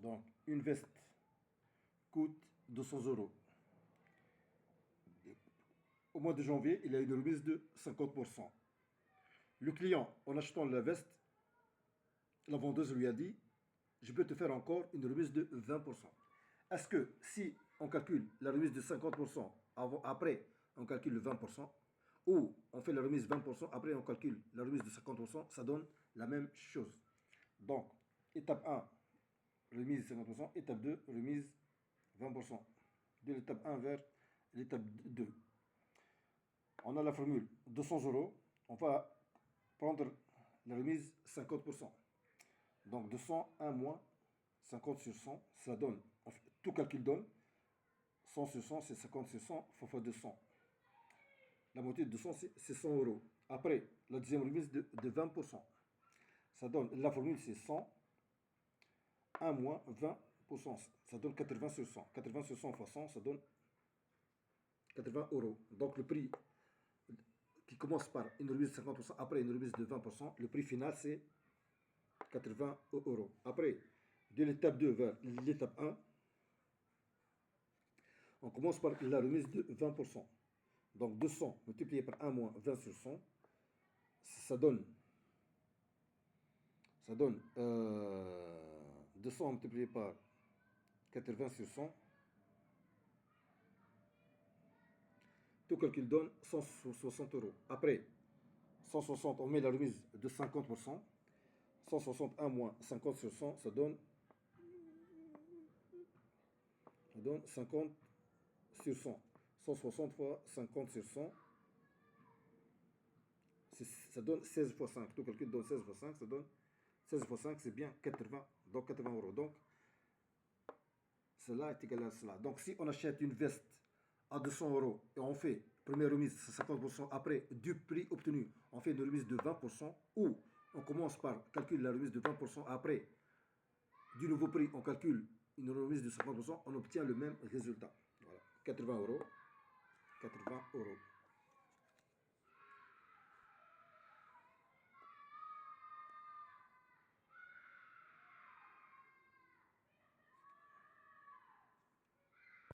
Donc, une veste coûte 200 euros. Au mois de janvier, il y a une remise de 50%. Le client, en achetant la veste, la vendeuse lui a dit, je peux te faire encore une remise de 20%. Est-ce que si on calcule la remise de 50%, après on calcule le 20%, ou on fait la remise 20%, après on calcule la remise de 50%, ça donne la même chose. Donc, étape 1, remise 50%, étape 2, remise 20%. De l'étape 1 vers l'étape 2. On a la formule 200 euros, on va prendre la remise 50%. Donc 200, 1 moins 50 sur 100, ça donne, tout calcul donne, 100 sur 100, c'est 50 sur 100, fois 200. La moitié de 200, c'est 100 euros. Après, la deuxième remise de 20%. Ça donne, la formule c'est 100, 1 moins 20%. Ça donne 80 sur 100. 80 sur 100 fois 100, ça donne 80 euros. Donc le prix qui commence par une remise de 50%, après une remise de 20%, le prix final c'est 80 euros. Après, de l'étape 2 vers l'étape 1, on commence par la remise de 20%. Donc 200 multiplié par 1 moins 20 sur 100, ça donne 200 multiplié par 80 sur 100. Tout calcul donne 160 euros. Après 160, on met la remise de 50%. 161 moins 50 sur 100, ça donne 50 sur 100. 160 fois 50 sur 100, ça donne 16 fois 5. Tout calcul donne 16 fois 5, ça donne 16 fois 5, c'est bien 80. Donc 80 euros. Donc, cela est égal à cela. Donc, si on achète une veste à 200 euros et on fait première remise 50%, après du prix obtenu, on fait une remise de 20%, ou on commence par calculer la remise de 20%, après du nouveau prix, on calcule une remise de 50%, on obtient le même résultat. Voilà. 80 euros. 80 euros.